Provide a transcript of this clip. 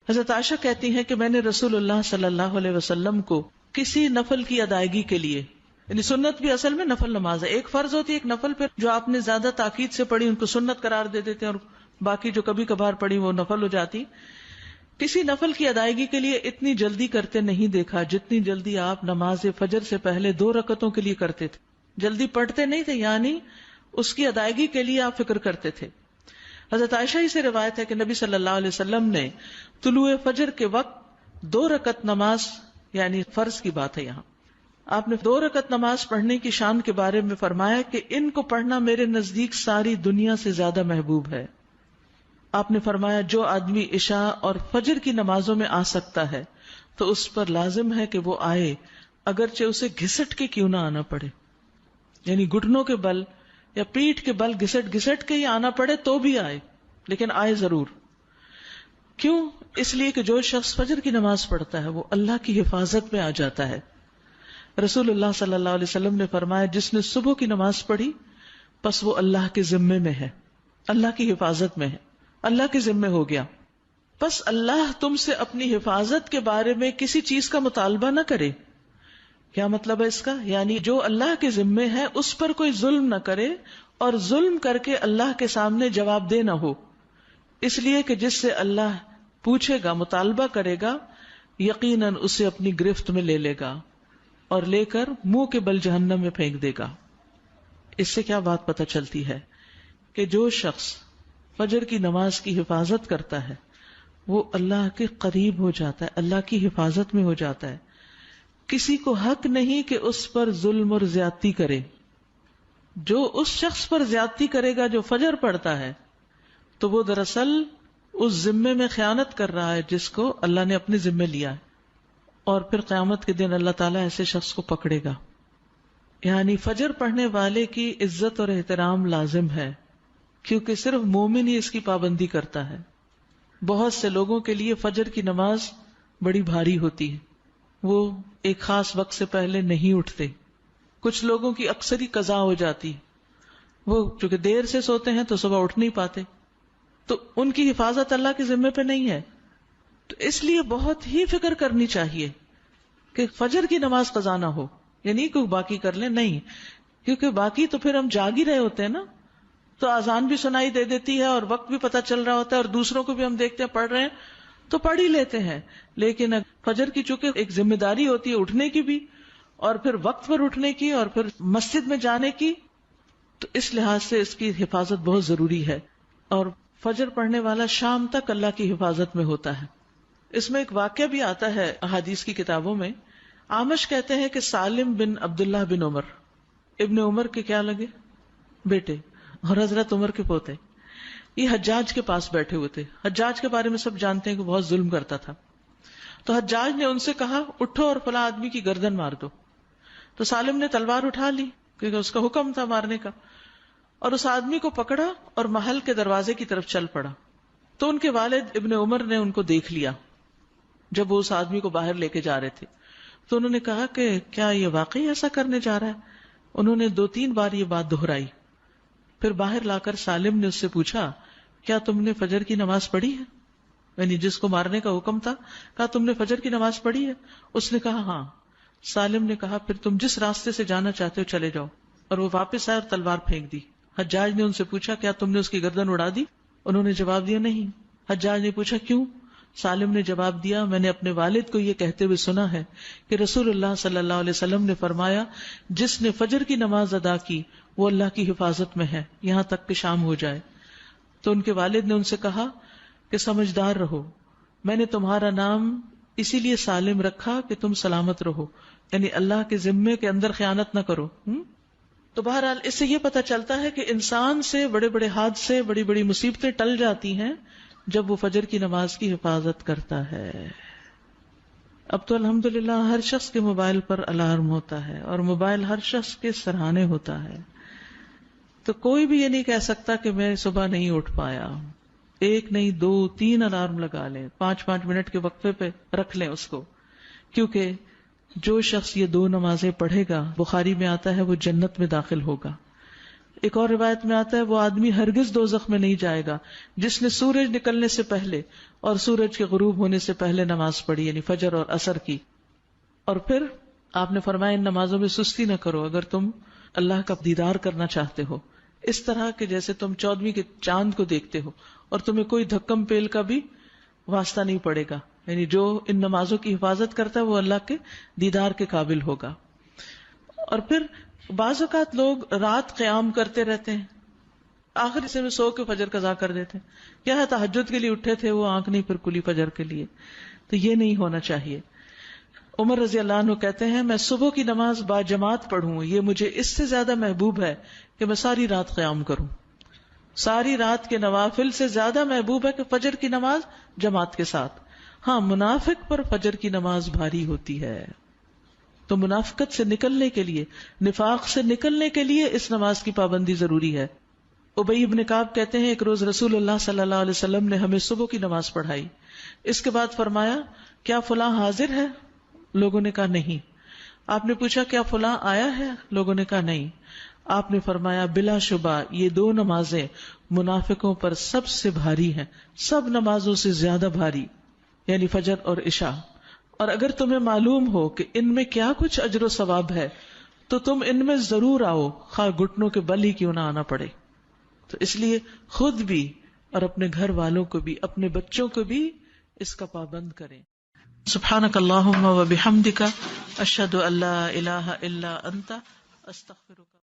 حضرت عائشہ کہتی ہیں کہ میں نے رسول اللہ صلی اللہ علیہ وسلم کو کسی نفل کی ادائیگی کے لیے، یعنی سنت بھی اصل میں نفل نماز ہے، ایک فرض ہوتی ہے ایک نفل، پھر جو آپ نے زیادہ تاکید سے پڑھی ان کو سنت قرار دے دیتے ہیں اور باقی جو کبھی کبھار پڑھی وہ نفل ہو جاتی. کسی نفل کی ادائیگی کے لیے اتنی جلدی کرتے نہیں دیکھا جتنی جلدی آپ نماز فجر سے پہلے 2 رکعتوں کے لیے کرتے تھے. جلدی پڑھتے نہیں تھے، یعنی اس کی ادائیگی کے لیے آپ فکر کرتے تھے. حضرت عائشہ ہی سے روایت ہے کہ نبی صلی اللہ علیہ وسلم نے طلوع فجر کے وقت 2 رکعت نماز، یعنی فرض کی بات ہے یہاں، آپ نے 2 رکعت نماز پڑھنے کی شان کے بارے میں فرمایا کہ ان کو پڑھنا میرے نزدیک ساری دنیا سے زیادہ محبوب ہے. آپ نے فرمایا جو آدمی عشاء اور فجر کی نمازوں میں آ سکتا ہے تو اس پر لازم ہے کہ وہ آئے، اگرچہ اسے گھسٹ کے کیوں نہ آنا پڑے، یعنی گھٹنوں کے بل یا پیٹھ کے بل گھسٹ گھسٹ کے ہی آنا پڑے تو بھی آئے، لیکن آئے ضرور. کیوں؟ اس لیے کہ جو شخص فجر کی نماز پڑھتا ہے وہ اللہ کی حفاظت میں آ جاتا ہے. رسول اللہ صلی اللہ علیہ وسلم نے فرمایا جس نے صبح کی نماز پڑھی پس وہ اللہ کے ذمے میں ہے، اللہ کی حفاظت میں ہے، اللہ کے ذمے ہو گیا. پس اللہ تم سے اپنی حفاظت کے بارے میں کسی چیز کا مطالبہ نہ کرے. کیا مطلب ہے اس کا؟ یعنی جو اللہ کے ذمے ہے اس پر کوئی ظلم نہ کرے اور ظلم کر کے اللہ کے سامنے جواب دہ نہ ہو، اس لیے کہ جس سے اللہ پوچھے گا، مطالبہ کرے گا، یقیناً اسے اپنی گرفت میں لے لے گا اور لے کر منہ کے بل جہنم میں پھینک دے گا. اس سے کیا بات پتہ چلتی ہے کہ جو شخص فجر کی نماز کی حفاظت کرتا ہے وہ اللہ کے قریب ہو جاتا ہے، اللہ کی حفاظت میں ہو جاتا ہے. کسی کو حق نہیں کہ اس پر ظلم اور زیادتی کرے. جو اس شخص پر زیادتی کرے گا جو فجر پڑھتا ہے تو وہ دراصل اس ذمے میں خیانت کر رہا ہے جس کو اللہ نے اپنے ذمے لیا ہے، اور پھر قیامت کے دن اللہ تعالیٰ ایسے شخص کو پکڑے گا. یعنی فجر پڑھنے والے کی عزت اور احترام لازم ہے، کیونکہ صرف مومن ہی اس کی پابندی کرتا ہے. بہت سے لوگوں کے لیے فجر کی نماز بڑی بھاری ہوتی ہے، وہ ایک خاص وقت سے پہلے نہیں اٹھتے. کچھ لوگوں کی اکثری قضا ہو جاتی، وہ چونکہ دیر سے سوتے ہیں تو صبح اٹھ نہیں پاتے، تو ان کی حفاظت اللہ کے ذمے پہ نہیں ہے. تو اس لیے بہت ہی فکر کرنی چاہیے کہ فجر کی نماز قضا نہ ہو، یعنی کوئی باقی کر لیں، نہیں، کیونکہ باقی تو پھر ہم جاگ ہی رہے ہوتے ہیں نا، تو اذان بھی سنائی دے دیتی ہے اور وقت بھی پتہ چل رہا ہوتا ہے اور دوسروں کو بھی ہم دیکھتے ہیں پڑھ رہے ہیں تو پڑھ ہی لیتے ہیں. لیکن فجر کی چونکہ ایک ذمہ داری ہوتی ہے اٹھنے کی بھی، اور پھر وقت پر اٹھنے کی، اور پھر مسجد میں جانے کی، تو اس لحاظ سے اس کی حفاظت بہت ضروری ہے. اور فجر پڑھنے والا شام تک اللہ کی حفاظت میں ہوتا ہے. اس میں ایک واقعہ بھی آتا ہے احادیث کی کتابوں میں. اعمش کہتے ہیں کہ سالم بن عبداللہ بن عمر، ابن عمر کے کیا لگے بیٹے اور حضرت عمر کے پوتے، یہ حجاج کے پاس بیٹھے ہوئے تھے. حجاج کے بارے میں سب جانتے ہیں کہ بہت ظلم کرتا تھا. تو حجاج نے ان سے کہا اٹھو اور فلاں آدمی کی گردن مار دو. تو سالم نے تلوار اٹھا لی کیونکہ اس کا حکم تھا مارنے کا، اور اس آدمی کو پکڑا اور محل کے دروازے کی طرف چل پڑا. تو ان کے والد ابن عمر نے ان کو دیکھ لیا جب وہ اس آدمی کو باہر لے کے جا رہے تھے. تو انہوں نے کہا کہ کیا یہ واقعی ایسا کرنے جا رہا ہے؟ انہوں نے 2-3 بار یہ بات دہرائی. پھر باہر لا کر سالم نے اس سے پوچھا کیا تم نے فجر کی نماز پڑھی ہے؟ یعنی جس کو مارنے کا حکم تھا، کہا تم نے فجر کی نماز پڑھی ہے؟ اس نے کہا ہاں. سالم نے کہا پھر تم جس راستے سے جانا چاہتے ہو چلے جاؤ، اور وہ واپس آئے اور تلوار پھینک دی. حجاج نے ان سے پوچھا کیا تم نے اس کی گردن اڑا دی؟ انہوں نے جواب دیا نہیں. حجاج نے پوچھا کیوں؟ سالم نے جواب دیا میں نے اپنے والد کو یہ کہتے ہوئے سنا ہے کہ رسول اللہ صلی اللہ علیہ وسلم نے فرمایا جس نے فجر کی نماز ادا کی وہ اللہ کی حفاظت میں ہے یہاں تک کہ شام ہو جائے. تو ان کے والد نے ان سے کہا کہ سمجھدار رہو، میں نے تمہارا نام اسی لیے سالم رکھا کہ تم سلامت رہو، یعنی اللہ کے ذمے کے اندر خیانت نہ کرو. تو بہرحال اس سے یہ پتہ چلتا ہے کہ انسان سے بڑے بڑے حادثے، بڑی بڑی مصیبتیں ٹل جاتی ہیں جب وہ فجر کی نماز کی حفاظت کرتا ہے. اب تو الحمدللہ ہر شخص کے موبائل پر الارم ہوتا ہے اور موبائل ہر شخص کے سرہانے ہوتا ہے، تو کوئی بھی یہ نہیں کہہ سکتا کہ میں صبح نہیں اٹھ پایا. 1 نہیں 2 3 الارم لگا لیں، 5 منٹ کے وقفے پہ رکھ لیں اس کو، کیونکہ جو شخص یہ 2 نمازیں پڑھے گا، بخاری میں آتا ہے، وہ جنت میں داخل ہوگا. ایک اور روایت میں آتا ہے وہ آدمی ہرگز دوزخ میں نہیں جائے گا جس نے سورج نکلنے سے پہلے اور سورج کے غروب ہونے سے پہلے نماز پڑھی، یعنی فجر اور عصر کی. اور پھر آپ نے فرمایا ان نمازوں میں سستی نہ کرو اگر تم اللہ کا دیدار کرنا چاہتے ہو، اس طرح کہ جیسے تم 14ویں کے چاند کو دیکھتے ہو اور تمہیں کوئی دھکم پیل کا بھی واسطہ نہیں پڑے گا. یعنی جو ان نمازوں کی حفاظت کرتا ہے وہ اللہ کے دیدار کے قابل ہوگا. اور پھر بعض اوقات لوگ رات قیام کرتے رہتے ہیں، آخر حصے میں سو کے فجر قضا کر دیتے ہیں. کیا ہے تہجد کے لیے اٹھے تھے وہ آنکھ نہیں پھر کلی فجر کے لیے. تو یہ نہیں ہونا چاہیے. عمر رضی اللہ عنہ کہتے ہیں میں صبح کی نماز با جماعت پڑھوں یہ مجھے اس سے زیادہ محبوب ہے کہ میں ساری رات قیام کروں. ساری رات کے نوافل سے زیادہ محبوب ہے کہ فجر کی نماز جماعت کے ساتھ. ہاں منافق پر فجر کی نماز بھاری ہوتی ہے، تو منافقت سے نکلنے کے لیے، نفاق سے نکلنے کے لیے اس نماز کی پابندی ضروری ہے. ابی بن کعب کہتے ہیں ایک روز رسول اللہ صلی اللہ علیہ وسلم نے ہمیں صبح کی نماز پڑھائی. اس کے بعد فرمایا کیا فلاں حاضر ہے؟ لوگوں نے کہا نہیں. آپ نے پوچھا کیا فلاں آیا ہے؟ لوگوں نے کہا نہیں. آپ نے فرمایا بلا شبہ یہ دو نمازیں منافقوں پر سب سے بھاری ہیں، سب نمازوں سے زیادہ بھاری، یعنی فجر اور عشاء. اور اگر تمہیں معلوم ہو کہ ان میں کیا کچھ اجر و ثواب ہے تو تم ان میں ضرور آؤ، خواہ گھٹنوں کے بل ہی کیوں نہ آنا پڑے. تو اس لیے خود بھی اور اپنے گھر والوں کو بھی، اپنے بچوں کو بھی اس کا پابند کریں. سبحانک اللہم و بحمدک اشہد ان لا الہ الا انت استغفرک.